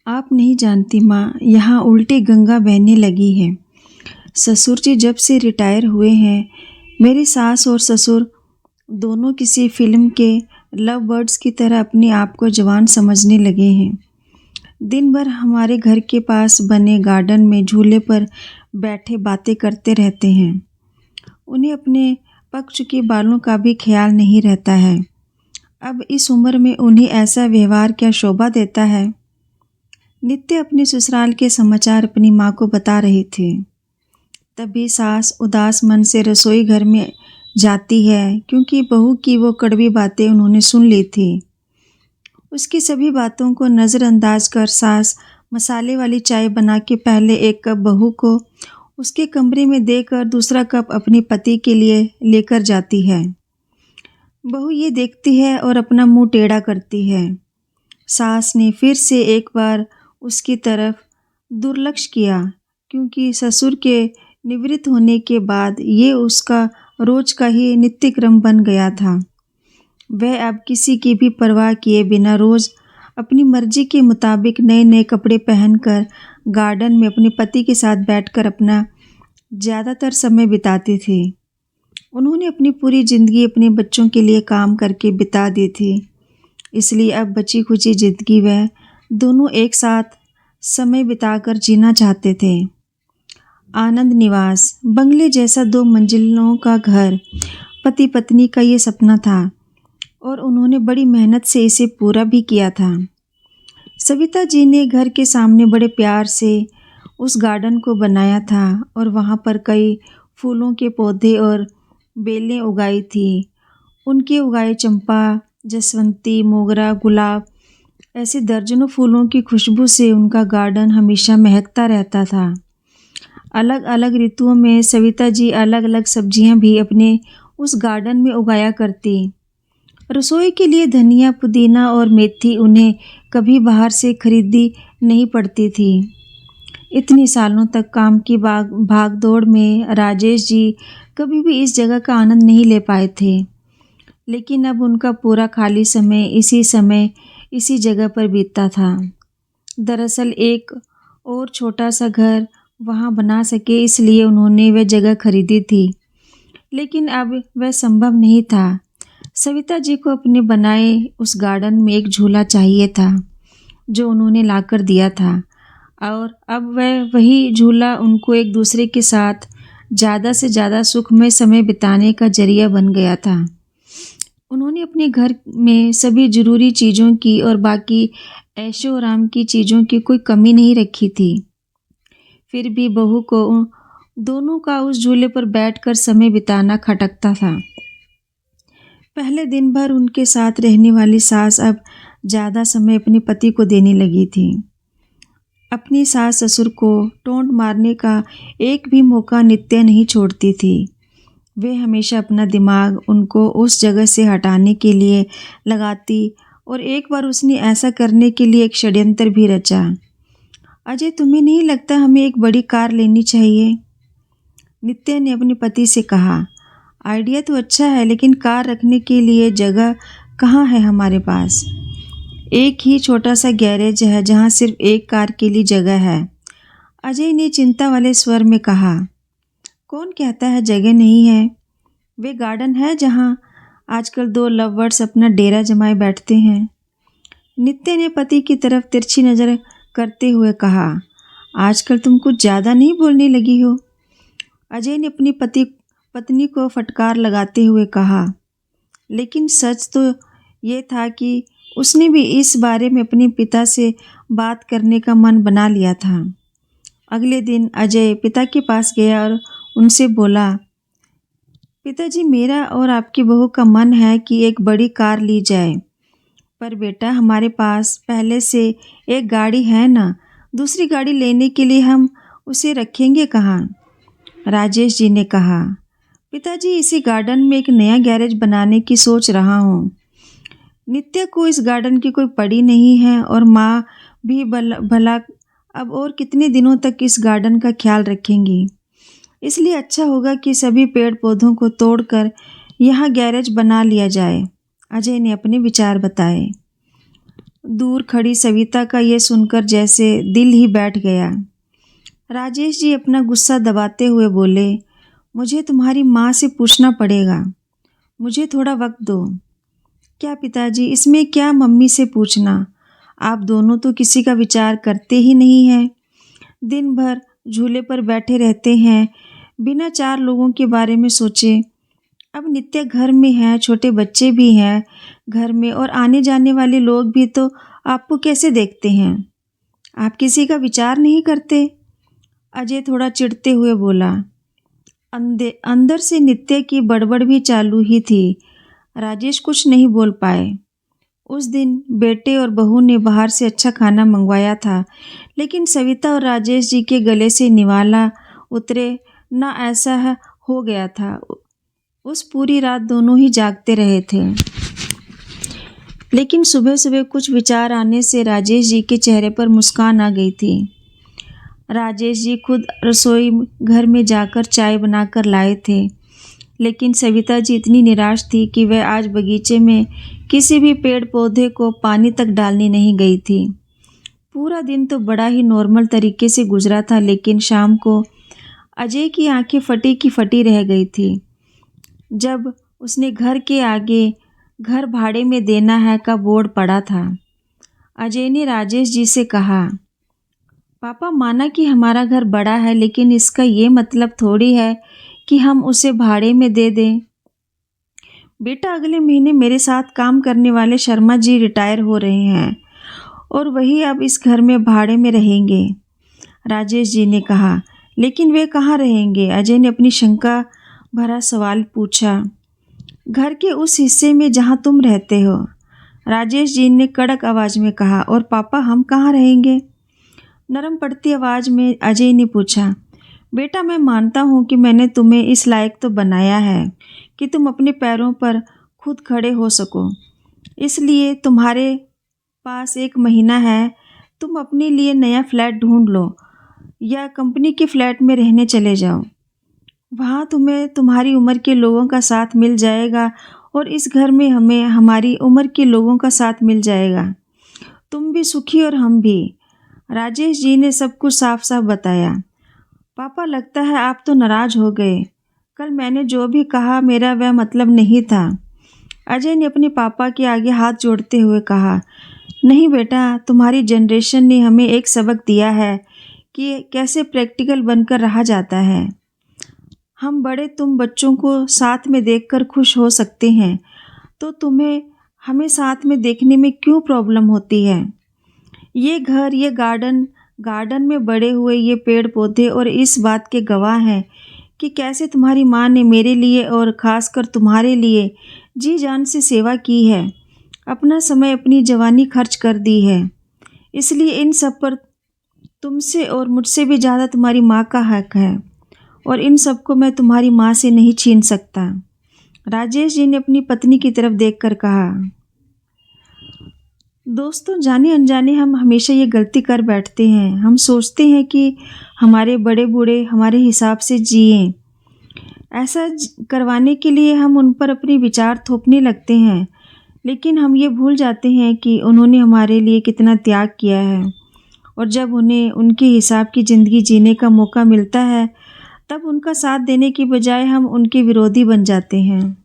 आप नहीं जानती माँ, यहाँ उल्टी गंगा बहने लगी है। ससुर जी जब से रिटायर हुए हैं, मेरी सास और ससुर दोनों किसी फिल्म के लव बर्ड्स की तरह अपने आप को जवान समझने लगे हैं। दिन भर हमारे घर के पास बने गार्डन में झूले पर बैठे बातें करते रहते हैं। उन्हें अपने पक चुके बालों का भी ख्याल नहीं रहता है। अब इस उम्र में उन्हें ऐसा व्यवहार क्या शोभा देता है। नित्य अपने ससुराल के समाचार अपनी माँ को बता रही थी। तभी सास उदास मन से रसोई घर में जाती है, क्योंकि बहू की वो कड़वी बातें उन्होंने सुन ली थी। उसकी सभी बातों को नज़रअंदाज कर सास मसाले वाली चाय बना के पहले एक कप बहू को उसके कमरे में देकर दूसरा कप अपने पति के लिए लेकर जाती है। बहू ये देखती है और अपना मुंह टेढ़ा करती है। सास ने फिर से एक बार उसकी तरफ दुर्लक्ष्य किया, क्योंकि ससुर के निवृत्त होने के बाद ये उसका रोज का ही नित्य क्रम बन गया था। वह अब किसी की भी परवाह किए बिना रोज अपनी मर्जी के मुताबिक नए नए कपड़े पहनकर गार्डन में अपने पति के साथ बैठकर अपना ज़्यादातर समय बिताती थी। उन्होंने अपनी पूरी ज़िंदगी अपने बच्चों के लिए काम करके बिता दी थी, इसलिए अब बची खुची ज़िंदगी वह दोनों एक साथ समय बिताकर जीना चाहते थे। आनंद निवास बंगले जैसा 2 मंजिलों का घर पति पत्नी का ये सपना था और उन्होंने बड़ी मेहनत से इसे पूरा भी किया था। सविता जी ने घर के सामने बड़े प्यार से उस गार्डन को बनाया था और वहाँ पर कई फूलों के पौधे और बेलें उगाई थी। उनके उगाए चंपा, जसवंती, मोगरा, गुलाब ऐसे दर्जनों फूलों की खुशबू से उनका गार्डन हमेशा महकता रहता था। अलग अलग ऋतुओं में सविता जी अलग अलग सब्जियां भी अपने उस गार्डन में उगाया करती। रसोई के लिए धनिया, पुदीना और मेथी उन्हें कभी बाहर से खरीदी नहीं पड़ती थी। इतनी सालों तक काम की भाग दौड़ में राजेश जी कभी भी इस जगह का आनंद नहीं ले पाए थे, लेकिन अब उनका पूरा खाली समय इसी जगह पर बीतता था। दरअसल एक और छोटा सा घर वहाँ बना सके, इसलिए उन्होंने वह जगह खरीदी थी, लेकिन अब वह संभव नहीं था। सविता जी को अपने बनाए उस गार्डन में एक झूला चाहिए था, जो उन्होंने लाकर दिया था, और अब वही झूला उनको एक दूसरे के साथ ज़्यादा से ज़्यादा सुखमय समय बिताने का जरिया बन गया था। उन्होंने अपने घर में सभी ज़रूरी चीज़ों की और बाकी ऐशो आराम की चीज़ों की कोई कमी नहीं रखी थी। फिर भी बहू को दोनों का उस झूले पर बैठकर समय बिताना खटकता था। पहले दिन भर उनके साथ रहने वाली सास अब ज़्यादा समय अपने पति को देने लगी थी। अपनी सास ससुर को टोंट मारने का एक भी मौका नित्य नहीं छोड़ती थी। वे हमेशा अपना दिमाग उनको उस जगह से हटाने के लिए लगाती और एक बार उसने ऐसा करने के लिए एक षड्यंत्र भी रचा। अजय, तुम्हें नहीं लगता हमें एक बड़ी कार लेनी चाहिए? नित्य ने अपने पति से कहा। आइडिया तो अच्छा है, लेकिन कार रखने के लिए जगह कहाँ है हमारे पास? एक ही छोटा सा गैरेज है जहाँ सिर्फ एक कार के लिए जगह है, अजय ने चिंता वाले स्वर में कहा। कौन कहता है जगह नहीं है? वे गार्डन है जहाँ आजकल 2 लव बर्ड्स अपना डेरा जमाए बैठते हैं। नित्य ने पति की तरफ तिरछी नज़र करते हुए कहा। आजकल तुम कुछ ज़्यादा नहीं बोलने लगी हो? अजय ने अपनी पत्नी को फटकार लगाते हुए कहा। लेकिन सच तो ये था कि उसने भी इस बारे में अपने पिता से बात करने का मन बना लिया था। अगले दिन अजय पिता के पास गया और उनसे बोला, पिताजी, मेरा और आपकी बहू का मन है कि एक बड़ी कार ली जाए, पर बेटा हमारे पास पहले से एक गाड़ी है ना, दूसरी गाड़ी लेने के लिए हम उसे रखेंगे कहाँ? राजेश जी ने कहा। पिताजी, इसी गार्डन में एक नया गैरेज बनाने की सोच रहा हूँ। नित्य को इस गार्डन की कोई पड़ी नहीं है और माँ भी भला अब और कितने दिनों तक इस गार्डन का ख्याल रखेंगी। इसलिए अच्छा होगा कि सभी पेड़ पौधों को तोड़कर यहाँ गैरेज बना लिया जाए। अजय ने अपने विचार बताए। दूर खड़ी सविता का ये सुनकर जैसे दिल ही बैठ गया। राजेश जी अपना गुस्सा दबाते हुए बोले, मुझे तुम्हारी माँ से पूछना पड़ेगा, मुझे थोड़ा वक्त दो। क्या पिताजी, इसमें क्या मम्मी से पूछना, आप दोनों तो किसी का विचार करते ही नहीं हैं। दिन भर झूले पर बैठे रहते हैं बिना 4 लोगों के बारे में सोचे। अब नित्या घर में है, छोटे बच्चे भी हैं घर में और आने जाने वाले लोग भी तो आपको कैसे देखते हैं, आप किसी का विचार नहीं करते। अजय थोड़ा चिढ़ते हुए बोला। अंदर से नित्या की बड़बड़ भी चालू ही थी। राजेश कुछ नहीं बोल पाए। उस दिन बेटे और बहू ने बाहर से अच्छा खाना मंगवाया था, लेकिन सविता और राजेश जी के गले से निवाला उतरे ना, ऐसा हो गया था। उस पूरी रात दोनों ही जागते रहे थे। लेकिन सुबह सुबह कुछ विचार आने से राजेश जी के चेहरे पर मुस्कान आ गई थी। राजेश जी खुद रसोई घर में जाकर चाय बनाकर लाए थे, लेकिन सविता जी इतनी निराश थी कि वह आज बगीचे में किसी भी पेड़ पौधे को पानी तक डालने नहीं गई थी। पूरा दिन तो बड़ा ही नॉर्मल तरीके से गुजरा था, लेकिन शाम को अजय की आंखें फटी की फटी रह गई थी जब उसने घर के आगे घर भाड़े में देना है का बोर्ड पड़ा था। अजय ने राजेश जी से कहा, पापा, माना कि हमारा घर बड़ा है, लेकिन इसका ये मतलब थोड़ी है कि हम उसे भाड़े में दे दें। बेटा, अगले महीने मेरे साथ काम करने वाले शर्मा जी रिटायर हो रहे हैं और वही अब इस घर में भाड़े में रहेंगे। राजेश जी ने कहा, लेकिन वे कहाँ रहेंगे? अजय ने अपनी शंका भरा सवाल पूछा। घर के उस हिस्से में जहाँ तुम रहते हो, राजेश जी ने कड़क आवाज़ में कहा। और पापा, हम कहाँ रहेंगे? नरम पड़ती आवाज़ में अजय ने पूछा। बेटा, मैं मानता हूँ कि मैंने तुम्हें इस लायक तो बनाया है कि तुम अपने पैरों पर खुद खड़े हो सको, इसलिए तुम्हारे पास 1 महीना है। तुम अपने लिए नया फ्लैट ढूंढ लो या कंपनी के फ्लैट में रहने चले जाओ। वहाँ तुम्हें तुम्हारी उम्र के लोगों का साथ मिल जाएगा और इस घर में हमें हमारी उम्र के लोगों का साथ मिल जाएगा। तुम भी सुखी और हम भी। राजेश जी ने सब कुछ साफ साफ बताया। पापा, लगता है आप तो नाराज़ हो गए। कल मैंने जो भी कहा मेरा वह मतलब नहीं था। अजय ने अपने पापा के आगे हाथ जोड़ते हुए कहा, नहीं बेटा, तुम्हारी जनरेशन ने हमें एक सबक दिया है कि कैसे प्रैक्टिकल बनकर रहा जाता है। हम बड़े तुम बच्चों को साथ में देखकर खुश हो सकते हैं, तो तुम्हें हमें साथ में देखने में क्यों प्रॉब्लम होती है? ये घर, ये गार्डन में बड़े हुए ये पेड़ पौधे और इस बात के गवाह हैं कि कैसे तुम्हारी माँ ने मेरे लिए और ख़ासकर तुम्हारे लिए जी जान से सेवा की है, अपना समय, अपनी जवानी खर्च कर दी है। इसलिए इन सब पर तुमसे और मुझसे भी ज़्यादा तुम्हारी माँ का हक है और इन सब को मैं तुम्हारी माँ से नहीं छीन सकता। राजेश जी ने अपनी पत्नी की तरफ देखकर कहा। दोस्तों, जाने अनजाने हम हमेशा ये गलती कर बैठते हैं। हम सोचते हैं कि हमारे बड़े बूढ़े हमारे हिसाब से जिएं। ऐसा करवाने के लिए हम उन पर अपने विचार थोपने लगते हैं, लेकिन हम ये भूल जाते हैं कि उन्होंने हमारे लिए कितना त्याग किया है और जब उन्हें उनके हिसाब की ज़िंदगी जीने का मौका मिलता है, तब उनका साथ देने की बजाय हम उनके विरोधी बन जाते हैं।